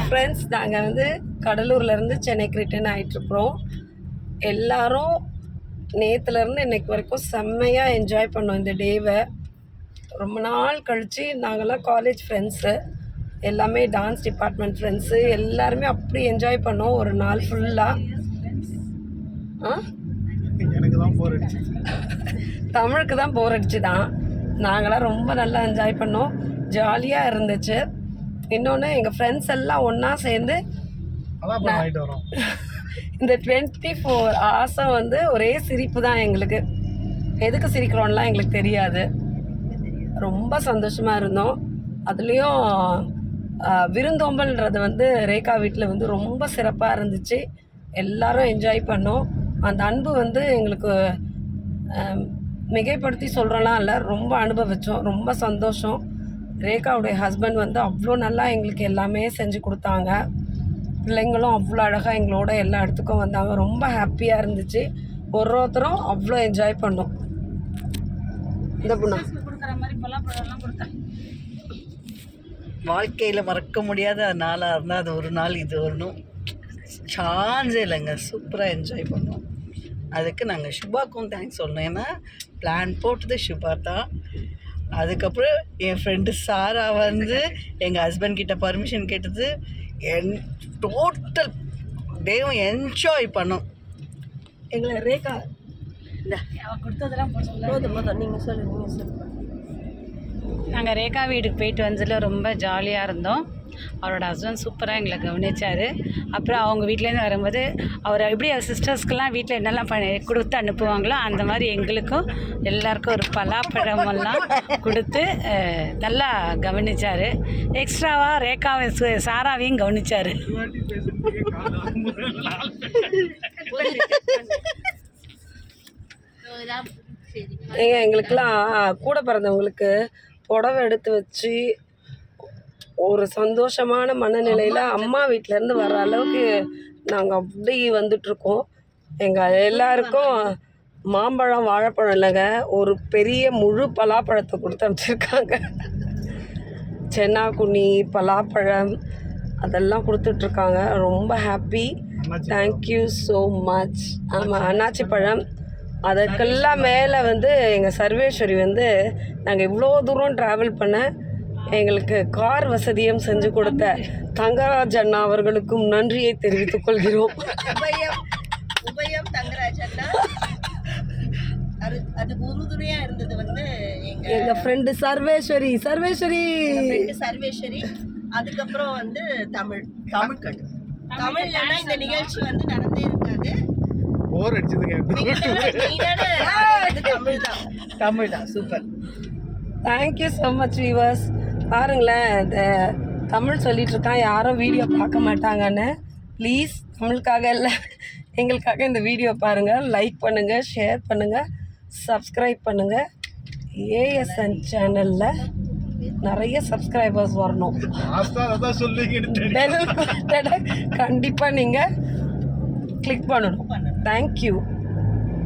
Friends, நாங்கள் வந்து கடலூர்லேருந்து சென்னைக்கு ரிட்டர்ன் ஆகிட்ருக்குறோம். எல்லோரும் நேற்றுலேருந்து இன்னைக்கு வரைக்கும் செம்மையாக என்ஜாய் பண்ணோம் இந்த டேவை. ரொம்ப நாள் கழித்து நாங்கள்லாம் காலேஜ் ஃப்ரெண்ட்ஸு, எல்லாமே டான்ஸ் டிபார்ட்மெண்ட் ஃப்ரெண்ட்ஸு, எல்லாருமே அப்படி என்ஜாய் பண்ணோம் ஒரு நாள் ஃபுல்லாக. எனக்கு தான் போர் அடிச்சு, தமிழுக்கு தான் போர் அடிச்சு தான். நாங்களாம் ரொம்ப நல்லா என்ஜாய் பண்ணோம், ஜாலியாக இருந்துச்சு. இன்னொன்று, எங்கள் ஃப்ரெண்ட்ஸ் எல்லாம் ஒன்றா சேர்ந்து இந்த 24 hours வந்து ஒரே சிரிப்பு தான் எங்களுக்கு. எதுக்கு சிரிக்கிறோன்னெலாம் எங்களுக்கு தெரியாது. ரொம்ப சந்தோஷமாக இருந்தோம். அதுலேயும் விருந்தோம்பல்ன்றது வந்து ரேகா வீட்டில் வந்து ரொம்ப சிறப்பாக இருந்துச்சு. எல்லோரும் என்ஜாய் பண்ணோம். அந்த அன்பு வந்து எங்களுக்கு மிகைப்படுத்தி சொல்கிறோலாம் இல்லை, ரொம்ப அனுபவித்தோம். ரொம்ப சந்தோஷம். ரேகாவுடைய ஹஸ்பண்ட் வந்து அவ்வளோ நல்லா எங்களுக்கு எல்லாமே செஞ்சு கொடுத்தாங்க. பிள்ளைங்களும் அவ்வளோ அழகாக எங்களோட எல்லா இடத்துக்கும் வந்தாங்க. ரொம்ப ஹாப்பியாக இருந்துச்சு. ஒருத்தரும் அவ்வளோ என்ஜாய் பண்ணோம். இந்த பொண்ணா வாழ்க்கையில் மறக்க முடியாத நாளாக இருந்தால் அது ஒரு நாள், இது ஒன்றும் சான்ஸே இல்லைங்க. சூப்பராக என்ஜாய் பண்ணோம். அதுக்கு நாங்கள் ஷுபாக்கும் தேங்க்ஸ் சொல்லணும். ஏன்னா பிளான் போட்டது ஷுபா தான். அதுக்கப்புறம் என் ஃப்ரெண்டு சாரா வந்து எங்கள் ஹஸ்பண்ட் கிட்ட பர்மிஷன் கேட்டது. டோட்டல் டேவும் என்ஜாய் பண்ணோம். எங்களை ரேகா இந்த கொடுத்ததெல்லாம் போதும் நீங்கள் சொல்லுங்கள். நாங்கள் ரேகா வீட்டுக்கு போயிட்டு வந்ததில் ரொம்ப ஜாலியாக இருந்தோம். அவரோட ஹஸ்பண்ட் சூப்பராக எங்களை கவனிச்சார். அப்புறம் அவங்க வீட்டிலேருந்து வரும்போது அவர் எப்படி அவர் சிஸ்டர்ஸ்க்கெல்லாம் வீட்டில் என்னெல்லாம் கொடுத்து அனுப்புவாங்களோ அந்த மாதிரி எங்களுக்கும் எல்லாருக்கும் ஒரு பலாப்பழமெல்லாம் கொடுத்து நல்லா கவனிச்சார். எக்ஸ்ட்ராவாக ரேகாவை சாராவையும் கவனிச்சார். எங்களுக்கெல்லாம் கூட பிறந்தவங்களுக்கு புடவை எடுத்து வச்சு ஒரு சந்தோஷமான மனநிலையில் அம்மா வீட்டிலேருந்து வர்ற அளவுக்கு நாங்கள் அப்படி வந்துட்ருக்கோம். எங்கள் எல்லாருக்கும் மாம்பழம் வாழைப்பழம் இல்லைங்க, ஒரு பெரிய முழு பலாப்பழத்தை கொடுத்து அனுப்பிச்சிருக்காங்க. சென்னாக்குனி பலாப்பழம் அதெல்லாம் கொடுத்துட்ருக்காங்க. ரொம்ப ஹாப்பி. Thank you so much. ஆமாம், அன்னாச்சி பழம். அதுக்கெல்லாம் மேலே வந்து எங்கள் சர்வேஸ்வரி வந்து நாங்கள் இவ்வளோ தூரம் ட்ராவல் பண்ண எங்களுக்கு கார் வசதியும் செஞ்சு கொடுத்த தங்கராஜ் அண்ணா அவர்களுக்கும் நன்றியை தெரிவித்துக் கொள்கிறோம். உபயம் தங்கராஜ் அண்ணா. அதுக்கு உறுதுணையாக இருந்தது வந்து எங்கள் ஃப்ரெண்டு சர்வேஸ்வரி. அதுக்கப்புறம் வந்து தமிழ்லன்னா இந்த நிகழ்ச்சி வந்து நடந்தே இருக்காது. போர் அடிச்சதுங்க. தமிழ் தான் super. Thank you so much viewers. பாருங்களேன், இந்த தமிழ் சொல்லிகிட்ருக்கான், யாரும் வீடியோ பார்க்க மாட்டாங்கன்னு. ப்ளீஸ், தமிழுக்காக இல்லை எங்களுக்காக இந்த வீடியோ பாருங்கள், லைக் பண்ணுங்கள், ஷேர் பண்ணுங்கள், சப்ஸ்கிரைப் பண்ணுங்கள். ஏஎஸ்என் சேனலில் நிறைய சப்ஸ்கிரைபர்ஸ் வரணும். கண்டிப்பாக நீங்கள் கிளிக் பண்ணணும். தேங்க்யூ.